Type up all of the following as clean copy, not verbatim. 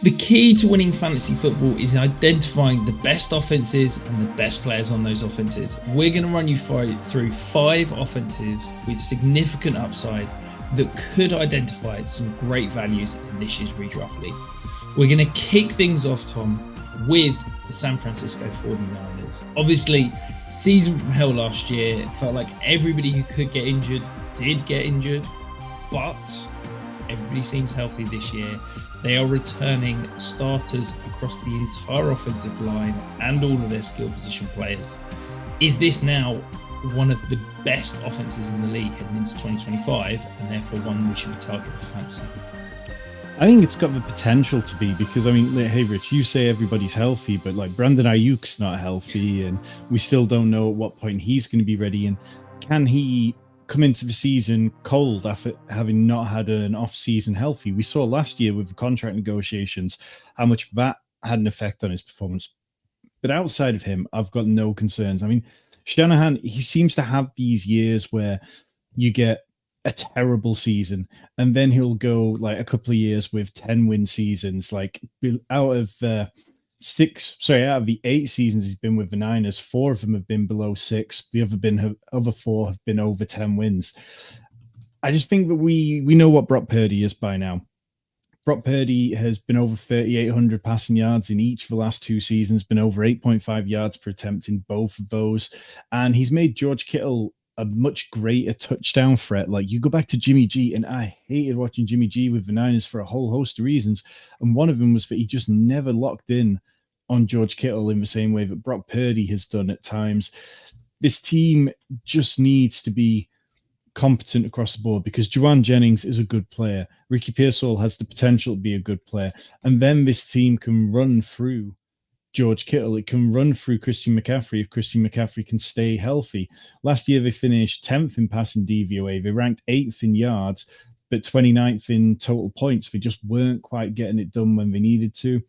The key to winning fantasy football is identifying the best offenses and the best players on those offenses. We're going to run you through 5 offenses with significant upside that could identify some great values in this year's redraft leagues. We're going to kick things off, Tom, with the San Francisco 49ers. Obviously, season from hell last year. It felt like everybody who could get injured did get injured, but everybody seems healthy this year. They are returning starters across the entire offensive line and all of their skill position players. Is this now one of the best offenses in the league heading into 2025, and therefore one we should be targeting for fantasy? I think it's got the potential to be, because, I mean, hey, Rich, you say everybody's healthy, but like Brandon Ayuk's not healthy, and we still don't know at what point he's going to be ready. And can he come into the season cold after having not had an off-season healthy? We saw last year with the contract negotiations how much that had an effect on his performance. But outside of him, I've got no concerns. I mean, Shanahan, he seems to have these years where you get a terrible season and then he'll go like a couple of years with 10-win seasons. Like out of the 8 seasons he's been with the Niners, 4 of them have been below 6. The other 4 have been over 10 wins. I just think that we know what Brock Purdy is by now. Brock Purdy has been over 3,800 passing yards in each of the last 2 seasons, been over 8.5 yards per attempt in both of those. And he's made George Kittle a much greater touchdown threat. Like, you go back to Jimmy G, and I hated watching Jimmy G with the Niners for a whole host of reasons. And one of them was that he just never locked in on George Kittle in the same way that Brock Purdy has done at times. This team just needs to be competent across the board, because Juwan Jennings is a good player. Ricky Pearsall has the potential to be a good player. And then this team can run through George Kittle. It can run through Christian McCaffrey if Christian McCaffrey can stay healthy. Last year, they finished 10th in passing DVOA. They ranked 8th in yards, but 29th in total points. They just weren't quite getting it done when they needed to.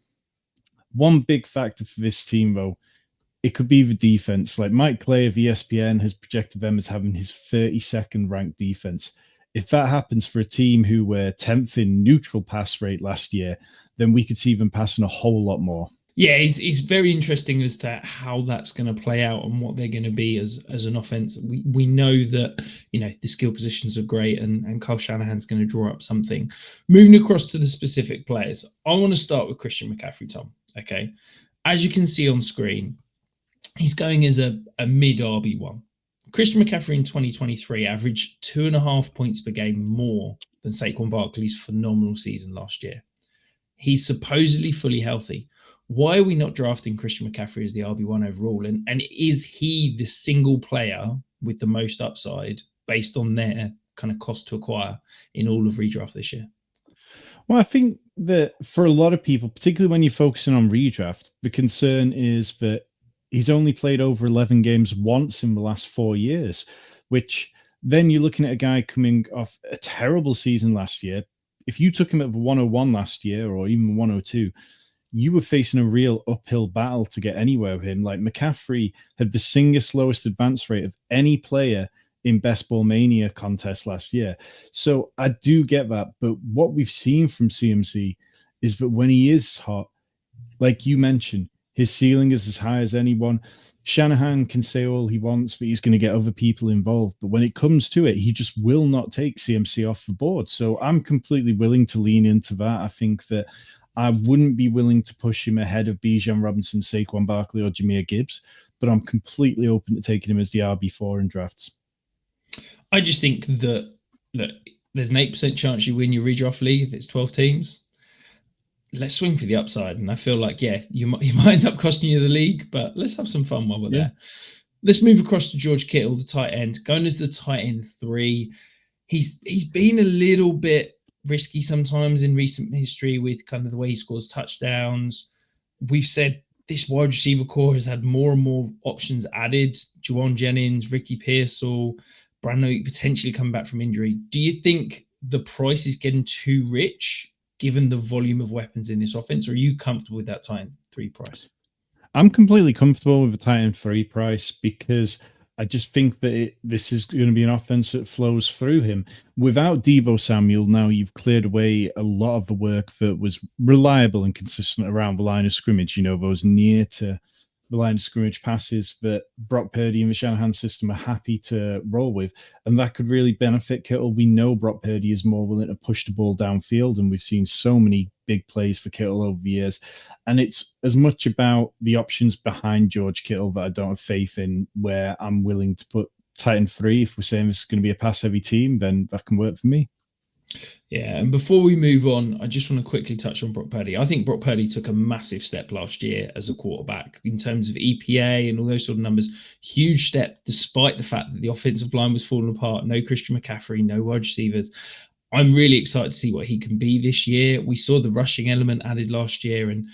One big factor for this team, though, it could be the defense. Like, Mike Clay of ESPN has projected them as having his 32nd ranked defense. If that happens for a team who were 10th in neutral pass rate last year, then we could see them passing a whole lot more. Yeah, it's very interesting as to how that's going to play out and what they're going to be as an offense. We know that, the skill positions are great, and Kyle Shanahan's going to draw up something. Moving across to the specific players, I want to start with Christian McCaffrey, Tom. Okay, as you can see on screen, he's going as a mid RB1. Christian McCaffrey in 2023 averaged 2.5 points per game more than Saquon Barkley's phenomenal season last year. He's supposedly fully healthy. Why are we not drafting Christian McCaffrey as the RB1 overall? And is he the single player with the most upside based on their kind of cost to acquire in all of redraft this year? Well, I think that for a lot of people, particularly when you're focusing on redraft, the concern is that he's only played over 11 games once in the last 4 years, which then you're looking at a guy coming off a terrible season last year. If you took him at the 101 last year or even 102, you were facing a real uphill battle to get anywhere with him. Like, McCaffrey had the single lowest advance rate of any player in Best Ball Mania contest last year. So I do get that. But what we've seen from CMC is that when he is hot, like you mentioned, his ceiling is as high as anyone. Shanahan can say all he wants that he's going to get other people involved. But when it comes to it, he just will not take CMC off the board. So I'm completely willing to lean into that. I think that I wouldn't be willing to push him ahead of Bijan Robinson, Saquon Barkley, or Jahmyr Gibbs, but I'm completely open to taking him as the RB4 in drafts. I just think that, look, there's an 8% chance you win your redraft league if it's 12 teams. Let's swing for the upside. And I feel like, you might end up costing you the league, but let's have some fun while we're there. Let's move across to George Kittle, the tight end, going as the tight end 3. He's been a little bit risky sometimes in recent history with kind of the way he scores touchdowns. We've said this wide receiver core has had more and more options added. Juwan Jennings, Ricky Pearsall, Brandon Ayuk potentially coming back from injury. Do you think the price is getting too rich given the volume of weapons in this offense, or are you comfortable with that tight end 3 price? I'm completely comfortable with the tight end 3 price, because I just think that this is going to be an offense that flows through him. Without Deebo Samuel, now you've cleared away a lot of the work that was reliable and consistent around the line of scrimmage, those near to the line of scrimmage passes that Brock Purdy and the Shanahan system are happy to roll with. And that could really benefit Kittle. We know Brock Purdy is more willing to push the ball downfield, and we've seen so many big plays for Kittle over the years. And it's as much about the options behind George Kittle that I don't have faith in, where I'm willing to put Titan 3. If we're saying this is going to be a pass-heavy team, then that can work for me. Yeah, and before we move on, I just want to quickly touch on Brock Purdy. I think Brock Purdy took a massive step last year as a quarterback in terms of EPA and all those sort of numbers. Huge step, despite the fact that the offensive line was falling apart. No Christian McCaffrey, no wide receivers. I'm really excited to see what he can be this year. We saw the rushing element added last year, and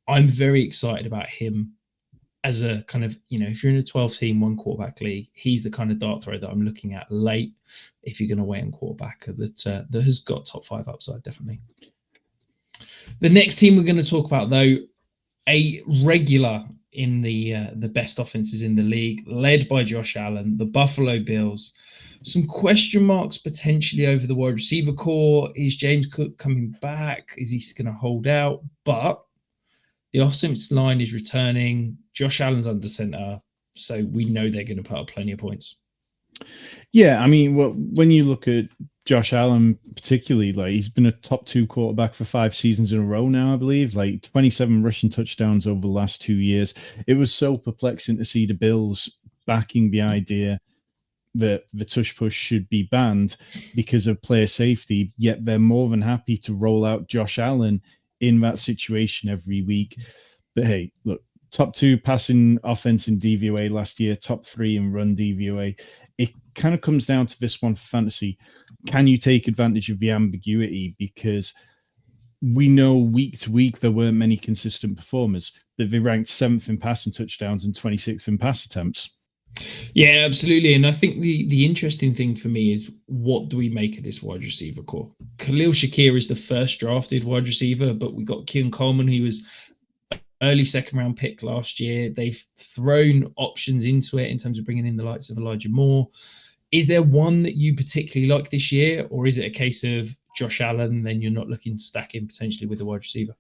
I'm very excited about him as a kind of, if you're in a 12-team, one quarterback league, he's the kind of dart throw that I'm looking at late if you're going to wait on quarterback that has got top 5 upside, definitely. The next team we're going to talk about, though, a regular in the best offenses in the league, led by Josh Allen, the Buffalo Bills. Some question marks potentially over the wide receiver core. Is James Cook coming back? Is he going to hold out? But the offensive line is returning. Josh Allen's under center, so we know they're going to put up plenty of points. Yeah, I mean, when you look at Josh Allen, particularly, like, he's been a top 2 quarterback for 5 seasons in a row now, I believe, like 27 rushing touchdowns over the last 2 years. It was so perplexing to see the Bills backing the idea that the tush push should be banned because of player safety, yet they're more than happy to roll out Josh Allen in that situation every week. But hey, look, top 2 passing offense in DVOA last year, top 3 in run DVOA. It kind of comes down to this one for fantasy. Can you take advantage of the ambiguity? Because we know week to week there weren't many consistent performers, that they ranked 7th in passing touchdowns and 26th in pass attempts. Yeah, absolutely. And I think the interesting thing for me is, what do we make of this wide receiver core? Khalil Shakir is the first drafted wide receiver, but we got Keon Coleman, who was early 2nd round pick last year. They've thrown options into it in terms of bringing in the likes of Elijah Moore. Is there one that you particularly like this year, or is it a case of Josh Allen, then you're not looking to stack him potentially with a wide receiver?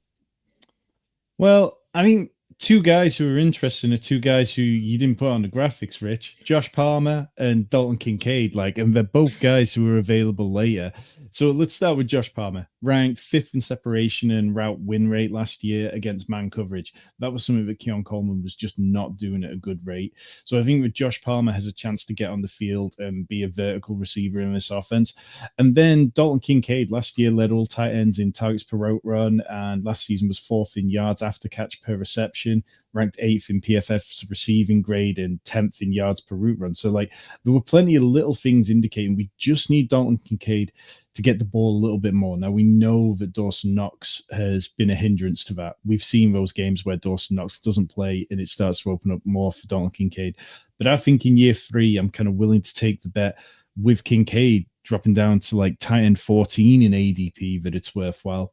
Well, I mean, 2 guys who are interesting are 2 guys who you didn't put on the graphics, Rich. Josh Palmer and Dalton Kincaid, and they're both guys who are available later. So let's start with Josh Palmer, ranked 5th in separation and route win rate last year against man coverage. That was something that Keon Coleman was just not doing at a good rate. So I think that Josh Palmer has a chance to get on the field and be a vertical receiver in this offense. And then Dalton Kincaid last year led all tight ends in targets per route run, and last season was 4th in yards after catch per reception, ranked 8th in PFF's receiving grade and 10th in yards per route run. So there were plenty of little things indicating we just need Dalton Kincaid to get the ball a little bit more. Now, we know that Dawson Knox has been a hindrance to that. We've seen those games where Dawson Knox doesn't play and it starts to open up more for Dalton Kincaid. But I think in year 3, I'm kind of willing to take the bet with Kincaid dropping down to tight end 14 in ADP, that it's worthwhile.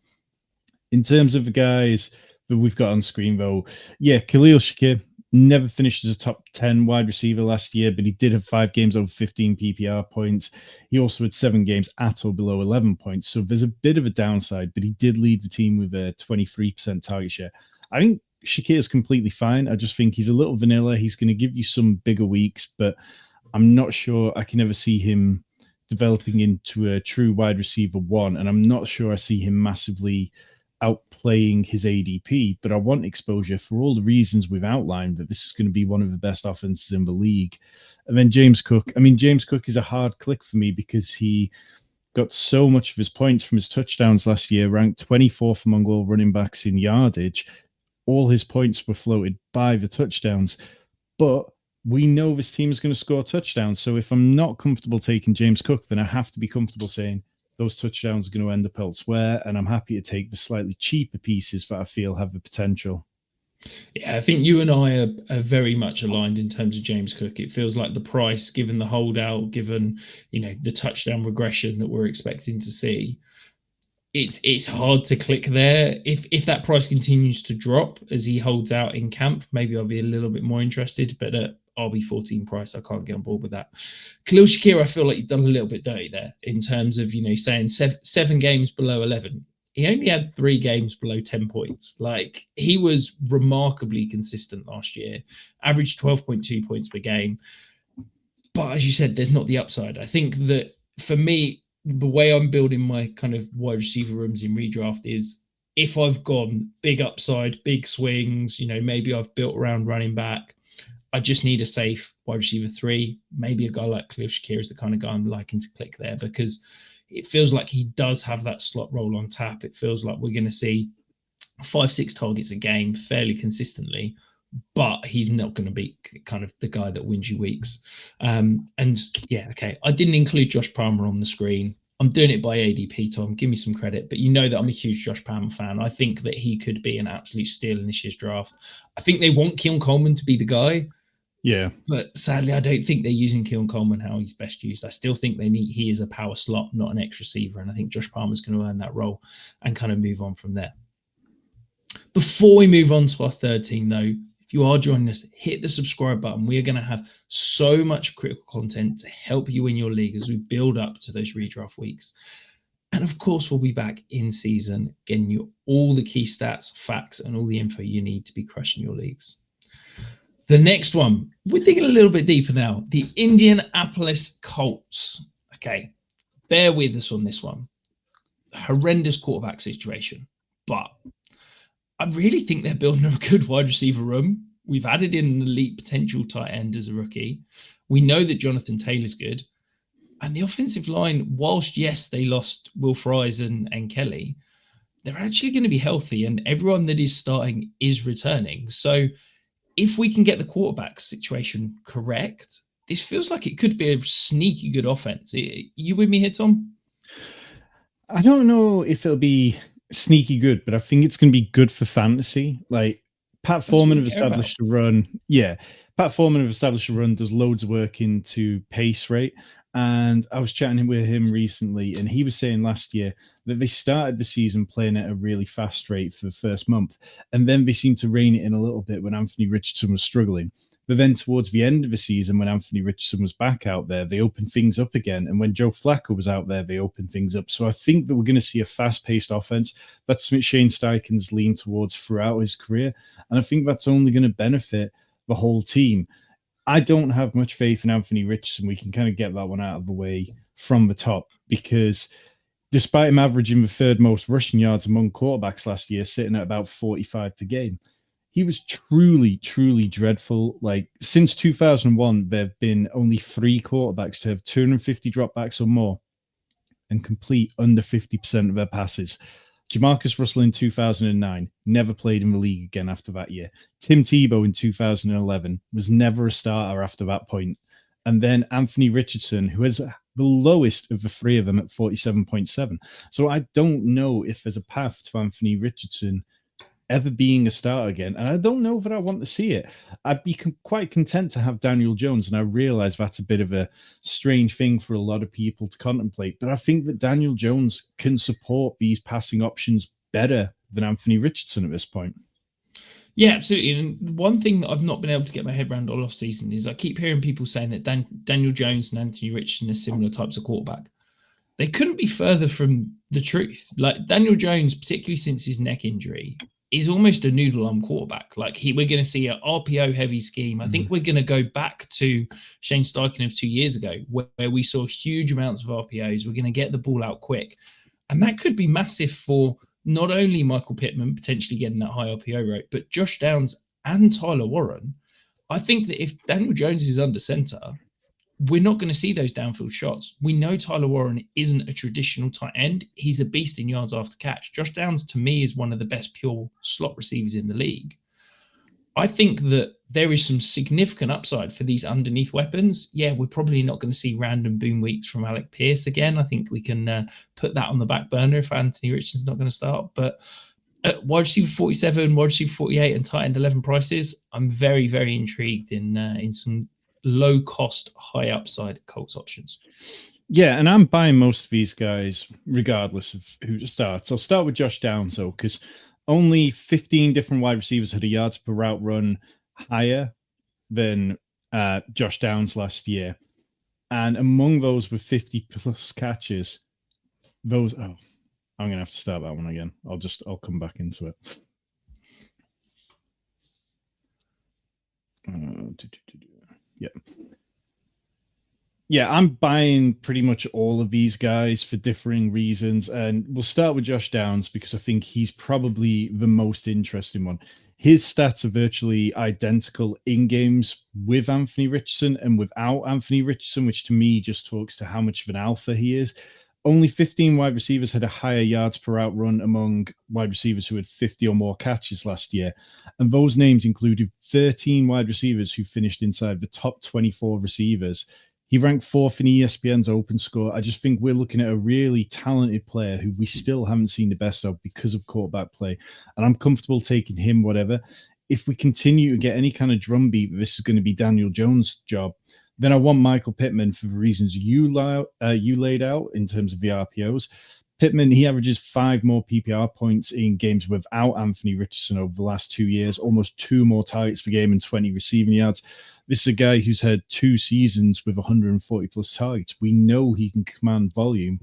In terms of the guys that we've got on screen, though, yeah, Khalil Shakir never finished as a top 10 wide receiver last year, but he did have 5 games over 15 PPR points. He also had 7 games at or below 11 points. So there's a bit of a downside, but he did lead the team with a 23% target share. I think Shakir is completely fine. I just think he's a little vanilla. He's going to give you some bigger weeks, but I'm not sure I can ever see him developing into a true wide receiver 1. And I'm not sure I see him massively outplaying his ADP, but I want exposure for all the reasons we've outlined, that this is going to be one of the best offenses in the league. And then James Cook. I mean, James Cook is a hard click for me because he got so much of his points from his touchdowns last year, ranked 24th among all running backs in yardage. All his points were floated by the touchdowns, but we know this team is going to score touchdowns. So if I'm not comfortable taking James Cook, then I have to be comfortable saying those touchdowns are going to end up elsewhere, and I'm happy to take the slightly cheaper pieces that I feel have the potential. Yeah, I think you and I are very much aligned in terms of James Cook. It feels like the price, given the holdout, given the touchdown regression that we're expecting to see, it's hard to click there. If that price continues to drop as he holds out in camp, maybe I'll be a little bit more interested. But RB14 price. I can't get on board with that. Khalil Shakir, I feel like you've done a little bit dirty there in terms of, saying seven games below 11. He only had 3 games below 10 points. Like, he was remarkably consistent last year, averaged 12.2 points per game. But as you said, there's not the upside. I think that for me, the way I'm building my kind of wide receiver rooms in redraft is if I've gone big upside, big swings, maybe I've built around running back, I just need a safe wide receiver 3. Maybe a guy like Khalil Shakir is the kind of guy I'm liking to click there, because it feels like he does have that slot role on tap. It feels like we're going to see 5-6 targets a game fairly consistently, but he's not going to be kind of the guy that wins you weeks. I didn't include Josh Palmer on the screen. I'm doing it by ADP, Tom. Give me some credit. But you know that I'm a huge Josh Palmer fan. I think that he could be an absolute steal in this year's draft. I think they want Keon Coleman to be the guy. Yeah. But sadly, I don't think they're using Keon Coleman how he's best used. I still think he is a power slot, not an X receiver. And I think Josh Palmer's going to earn that role and kind of move on from there. Before we move on to our third team, though, if you are joining us, hit the subscribe button. We are going to have so much critical content to help you in your league as we build up to those redraft weeks. And of course, we'll be back in season, getting you all the key stats, facts, and all the info you need to be crushing your leagues. The next one, we're digging a little bit deeper now. The Indianapolis Colts. Okay, bear with us on this one. Horrendous quarterback situation, but I really think they're building a good wide receiver room. We've added in an elite potential tight end as a rookie. We know that Jonathan Taylor's good. And the offensive line, whilst, yes, they lost Will Fries and Kelly, they're actually going to be healthy, and everyone that is starting is returning. So if we can get the quarterback situation correct, this feels like it could be a sneaky good offense. You with me here, Tom? I don't know if it'll be sneaky good, but I think it's going to be good for fantasy. Like, Pat Foreman have established a run. Yeah, Pat Foreman have established a run, does loads of work into pace rate. And I was chatting with him recently, and he was saying last year that they started the season playing at a really fast rate for the first month, and then they seemed to rein it in a little bit when Anthony Richardson was struggling. But then towards the end of the season, when Anthony Richardson was back out there, they opened things up again. And when Joe Flacco was out there, they opened things up. So I think that we're going to see a fast-paced offense. That's something Shane Steichen's leaned towards throughout his career. And I think that's only going to benefit the whole team. I don't have much faith in Anthony Richardson. We can kind of get that one out of the way from the top, because despite him averaging the third most rushing yards among quarterbacks last year, sitting at about 45 per game, he was truly, truly dreadful. Like, since 2001, there have been only 3 quarterbacks to have 250 dropbacks or more and complete under 50% of their passes. Jamarcus Russell in 2009 never played in the league again after that year. Tim Tebow in 2011 was never a starter after that point. And then Anthony Richardson, who has the lowest of the 3 of them at 47.7. So I don't know if there's a path to Anthony Richardson ever being a starter again. And I don't know that I want to see it. I'd be quite content to have Daniel Jones. And I realize that's a bit of a strange thing for a lot of people to contemplate. But I think that Daniel Jones can support these passing options better than Anthony Richardson at this point. Yeah, absolutely. And one thing that I've not been able to get my head around all off season is I keep hearing people saying that Daniel Jones and Anthony Richardson are similar types of quarterback. They couldn't be further from the truth. Like, Daniel Jones, particularly since his neck injury, is almost a noodle arm quarterback. Like, we're going to see an RPO heavy scheme. I think we're going to go back to Shane Steichen of 2 years ago, where we saw huge amounts of RPOs. We're going to get the ball out quick. And that could be massive for not only Michael Pittman potentially getting that high RPO rate, but Josh Downs and Tyler Warren. I think that if Daniel Jones is under center, we're not going to see those downfield shots. We know Tyler Warren isn't a traditional tight end. He's a beast in yards after catch. Josh Downs, to me, is one of the best pure slot receivers in the league. I think that there is some significant upside for these underneath weapons. Yeah, we're probably not going to see random boom weeks from Alec Pierce again. I think we can put that on the back burner if Anthony Richardson's not going to start. But at wide receiver 47, wide receiver 48, and tight end 11 prices, I'm very, very intrigued in some low cost, high upside Colts options. Yeah, and I'm buying most of these guys regardless of who starts. I'll start with Josh Downs, though, because only 15 different wide receivers had a yards per route run higher than Josh Downs last year. And among those with 50 plus catches, those, I'm going to have to start that one again. I'll come back into it. Yeah. Yeah, I'm buying pretty much all of these guys for differing reasons. And we'll start with Josh Downs because I think he's probably the most interesting one. His stats are virtually identical in games with Anthony Richardson and without Anthony Richardson, which to me just talks to how much of an alpha he is. Only 15 wide receivers had a higher yards per out run among wide receivers who had 50 or more catches last year. And those names included 13 wide receivers who finished inside the top 24 receivers. He ranked fourth in ESPN's open score. I just think we're looking at a really talented player who we still haven't seen the best of because of quarterback play. And I'm comfortable taking him, whatever. If we continue to get any kind of drumbeat, this is going to be Daniel Jones' job. Then I want Michael Pittman for the reasons you laid out in terms of the RPOs. Pittman, he averages 5 more PPR points in games without Anthony Richardson over the last 2 years, almost 2 more targets per game and 20 receiving yards. This is a guy who's had 2 seasons with 140 plus targets. We know he can command volume.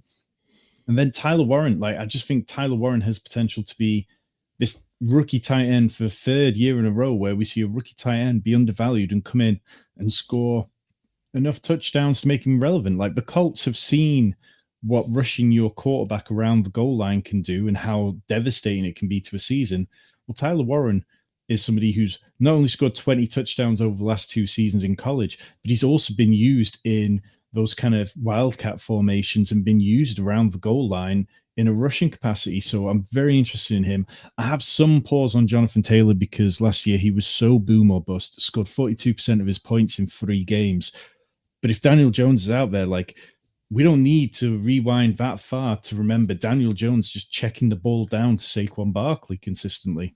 And then Tyler Warren, I just think Tyler Warren has potential to be this rookie tight end for the 3rd year in a row where we see a rookie tight end be undervalued and come in and score enough touchdowns to make him relevant. The Colts have seen what rushing your quarterback around the goal line can do and how devastating it can be to a season. Well, Tyler Warren is somebody who's not only scored 20 touchdowns over the last 2 seasons in college, but he's also been used in those kind of wildcat formations and been used around the goal line in a rushing capacity. So I'm very interested in him. I have some pause on Jonathan Taylor because last year he was so boom or bust, scored 42% of his points in 3 games. But if Daniel Jones is out there, we don't need to rewind that far to remember Daniel Jones just checking the ball down to Saquon Barkley consistently.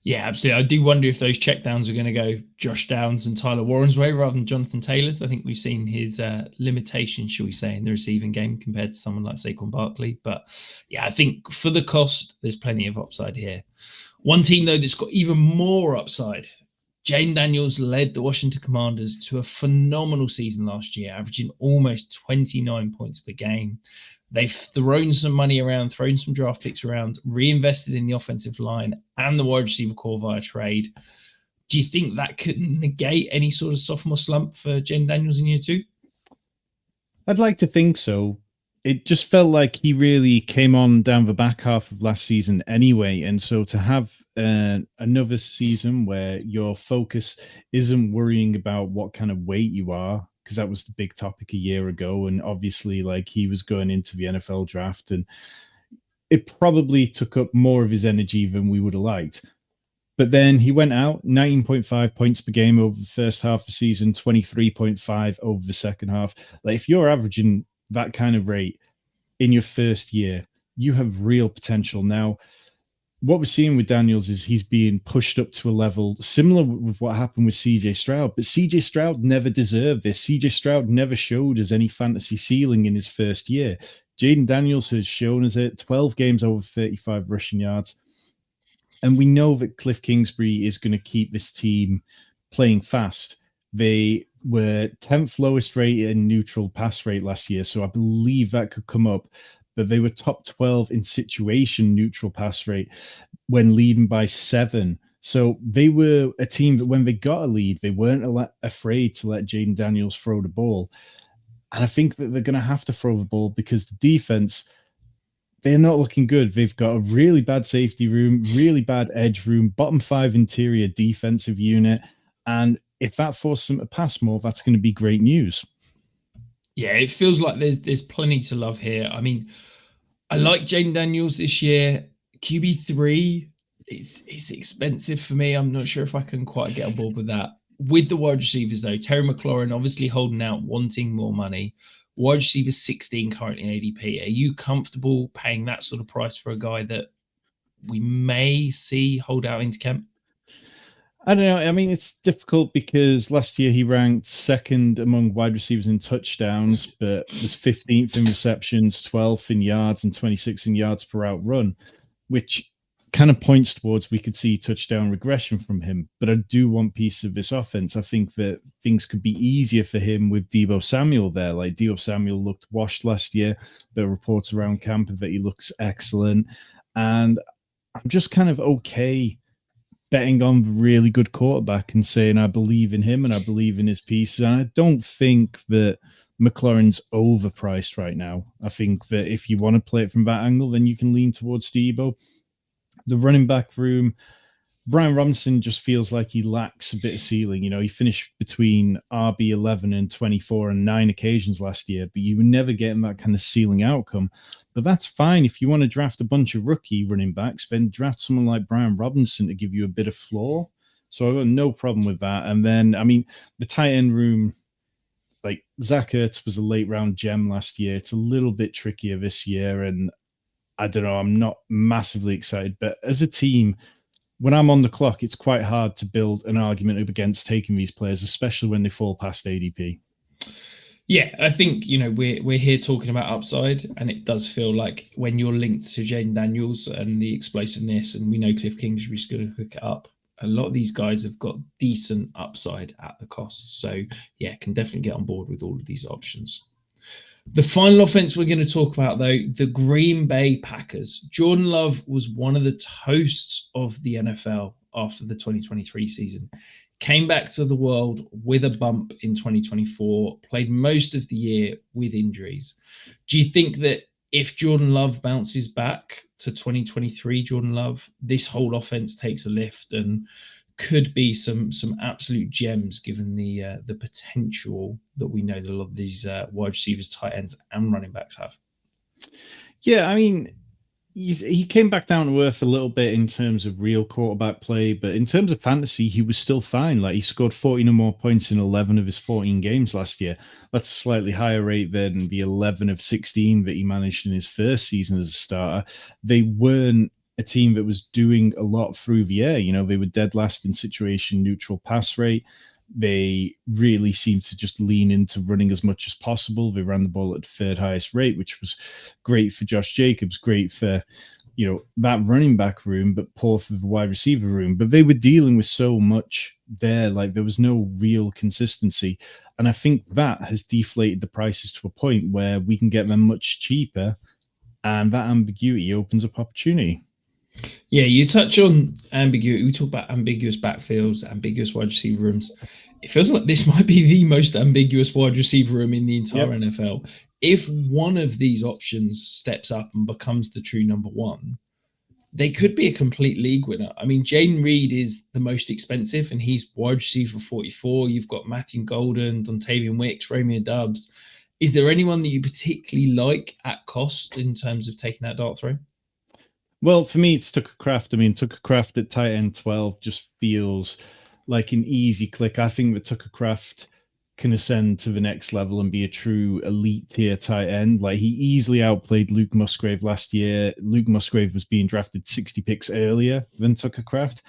Yeah, absolutely. I do wonder if those checkdowns are going to go Josh Downs and Tyler Warren's way rather than Jonathan Taylor's. I think we've seen his limitations, shall we say, in the receiving game compared to someone like Saquon Barkley. But yeah, I think for the cost, there's plenty of upside here. One team, though, that's got even more upside. Jayden Daniels led the Washington Commanders to a phenomenal season last year, averaging almost 29 points per game. They've thrown some money around, thrown some draft picks around, reinvested in the offensive line and the wide receiver core via trade. Do you think that could negate any sort of sophomore slump for Jayden Daniels in year 2? I'd like to think so. It just felt like he really came on down the back half of last season anyway. And so to have another season where your focus isn't worrying about what kind of weight you are, because that was the big topic a year ago. And obviously, he was going into the NFL draft and it probably took up more of his energy than we would have liked. But then he went out 19.5 points per game over the first half of the season, 23.5 over the second half. If you're averaging that kind of rate in your first year, you have real potential. Now, what we're seeing with Daniels is he's being pushed up to a level similar with what happened with CJ Stroud, but CJ Stroud never deserved this. CJ Stroud never showed us any fantasy ceiling in his first year. Jayden Daniels has shown us it, 12 games over 35 rushing yards. And we know that Cliff Kingsbury is going to keep this team playing fast. They were 10th lowest rate in neutral pass rate last year, so I believe that could come up. But they were top 12 in situation neutral pass rate when leading by 7. So they were a team that when they got a lead, they weren't afraid to let Jayden Daniels throw the ball. And I think that they're going to have to throw the ball because the defense, they're not looking good. They've got a really bad safety room, really bad edge room, bottom 5 interior defensive unit. And if that forces them to pass more, that's going to be great news. Yeah, it feels like there's plenty to love here. I mean, I like Jayden Daniels this year. QB3, it's expensive for me. I'm not sure if I can quite get on board with that. With the wide receivers, though, Terry McLaurin obviously holding out, wanting more money. Wide receiver 16 currently in ADP. Are you comfortable paying that sort of price for a guy that we may see hold out into camp? I don't know. I mean, it's difficult because last year he ranked 2nd among wide receivers in touchdowns, but was 15th in receptions, 12th in yards, and 26th in yards per out run, which kind of points towards we could see touchdown regression from him. But I do want piece of this offense. I think that things could be easier for him with Deebo Samuel there. Like Deebo Samuel looked washed last year, but reports around camp that he looks excellent. And I'm just kind of okay betting on really good quarterback and saying I believe in him and I believe in his pieces. And I don't think that McLaurin's overpriced right now. I think that if you want to play it from that angle, then you can lean towards Deebo. The running back room, Brian Robinson just feels like he lacks a bit of ceiling. You know, he finished between RB11 and 24 on 9 occasions last year, but you were never getting that kind of ceiling outcome. But that's fine. If you want to draft a bunch of rookie running backs, then draft someone like Brian Robinson to give you a bit of floor. So I've got no problem with that. And then, I mean, the tight end room, like Zach Ertz was a late round gem last year. It's a little bit trickier this year. And I don't know, I'm not massively excited. But as a team, when I'm on the clock, it's quite hard to build an argument against taking these players, especially when they fall past ADP. Yeah, I think, you know, we're here talking about upside, and it does feel like when you're linked to Jayden Daniels and the explosiveness, and we know Cliff Kingsbury's going to hook it up, a lot of these guys have got decent upside at the cost. So, yeah, can definitely get on board with all of these options. The final offense we're going to talk about, though, the Green Bay Packers. Jordan Love was one of the toasts of the NFL after the 2023 season. Came back to the world with a bump in 2024, played most of the year with injuries. Do you think that if Jordan Love bounces back to 2023, Jordan Love, this whole offense takes a lift and could be some absolute gems given the potential that we know that a lot of these wide receivers, tight ends, and running backs have? Yeah, I mean, he came back down to earth a little bit in terms of real quarterback play, but in terms of fantasy, he was still fine. Like he scored 14 or more points in 11 of his 14 games last year. That's a slightly higher rate than the 11 of 16 that he managed in his first season as a starter. They weren't a team that was doing a lot through the air. You know, they were dead last in situation neutral pass rate. They really seemed to just lean into running as much as possible. They ran the ball at the third highest rate, which was great for Josh Jacobs, great for, you know, that running back room, but poor for the wide receiver room. But they were dealing with so much there, like there was no real consistency. And I think that has deflated the prices to a point where we can get them much cheaper, and that ambiguity opens up opportunity. Yeah, you touch on ambiguity. We talk about ambiguous backfields, ambiguous wide receiver rooms. It feels like this might be the most ambiguous wide receiver room in the entire NFL. If one of these options steps up and becomes the true number one, they could be a complete league winner. I mean, Jayden Reed is the most expensive, and he's wide receiver 44. You've got Matthew Golden, Dontavian Wicks, Romeo Doubs. Is there anyone that you particularly like at cost in terms of taking that dart throw? Well, for me, it's Tucker Kraft. I mean, Tucker Kraft at tight end 12 just feels like an easy click. I think that Tucker Kraft can ascend to the next level and be a true elite tier tight end. Like he easily outplayed Luke Musgrave last year. Luke Musgrave was being drafted 60 picks earlier than Tucker Kraft.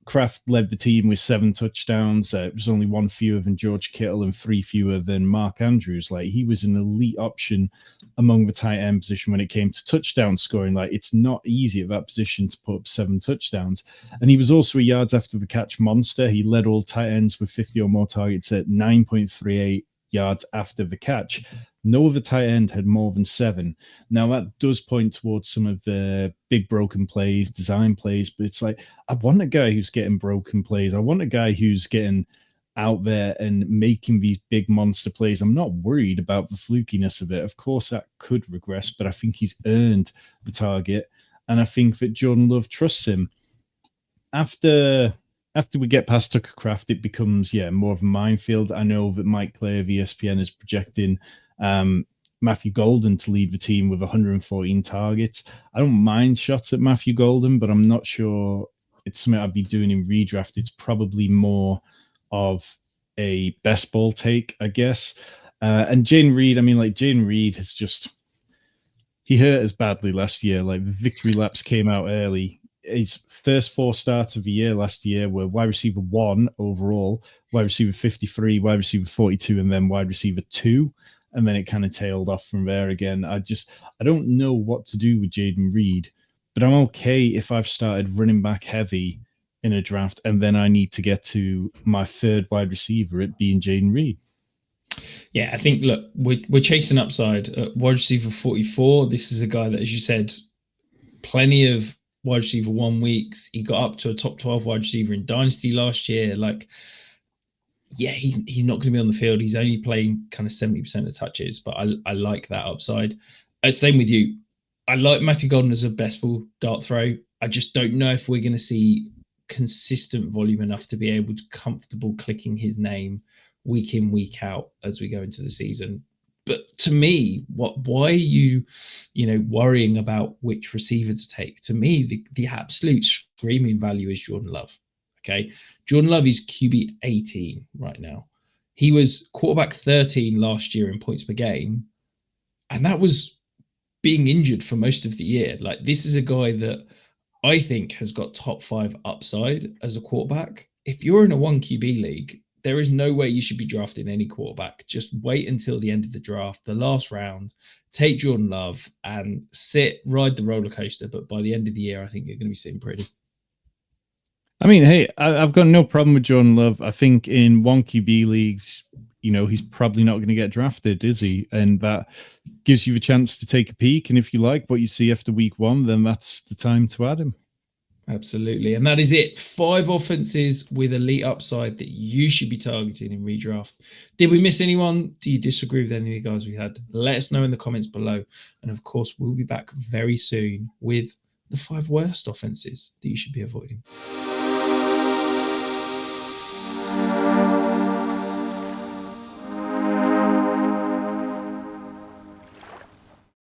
Kraft led the team with 7 touchdowns. It was only 1 fewer than George Kittle and 3 fewer than Mark Andrews. Like he was an elite option among the tight end position when it came to touchdown scoring. Like it's not easy at that position to put up 7 touchdowns. And he was also a yards after the catch monster. He led all tight ends with 50 or more targets at 9.38 yards after the catch. No other tight end had more than 7. Now that does point towards some of the big broken plays, design plays, but it's like, I want a guy who's getting broken plays. I want a guy who's getting out there and making these big monster plays. I'm not worried about the flukiness of it. Of course that could regress, but I think he's earned the target. And I think that Jordan Love trusts him. After we get past Tucker Kraft, it becomes, more of a minefield. I know that Mike Clay of ESPN is projecting Matthew Golden to lead the team with 114 targets. I don't mind shots at Matthew Golden, but I'm not sure it's something I'd be doing in redraft. It's probably more of a best ball take, I guess. And Jayden Reed, Jayden Reed has he hurt us badly last year. Like the victory laps came out early. His first 4 starts of the year last year were wide receiver 1 overall, wide receiver 53, wide receiver 42, and then wide receiver 2. And then it kind of tailed off from there again. I don't know what to do with Jayden Reed but I'm okay if I've started running back heavy in a draft and then I need to get to my third wide receiver, it being Jayden Reed. Yeah, I think, look, we're chasing upside at wide receiver 44. This is a guy that, as you said, plenty of wide receiver 1 weeks. He got up to a top 12 wide receiver in Dynasty last year. Like, yeah, he's not going to be on the field. He's only playing kind of 70% of touches, but I like that upside. Same with you. I like Matthew Golden as a best ball dart throw. I just don't know if we're going to see consistent volume enough to be able to comfortable clicking his name week in, week out as we go into the season. But to me, why are you worrying about which receiver to take? To me, the absolute screaming value is Jordan Love. Okay. Jordan Love is QB 18 right now. He was quarterback 13 last year in points per game. And that was being injured for most of the year. Like, this is a guy that I think has got top 5 upside as a quarterback. If you're in a 1 QB league, there is no way you should be drafting any quarterback. Just wait until the end of the draft, the last round, take Jordan Love and ride the roller coaster. But by the end of the year, I think you're going to be sitting pretty. I mean, hey, I've got no problem with Jordan Love. I think in 1 QB leagues, he's probably not going to get drafted, is he? And that gives you a chance to take a peek. And if you like what you see after week 1, then that's the time to add him. Absolutely. And that is it. 5 offenses with elite upside that you should be targeting in redraft. Did we miss anyone? Do you disagree with any of the guys we had? Let us know in the comments below. And of course, we'll be back very soon with the 5 worst offenses that you should be avoiding.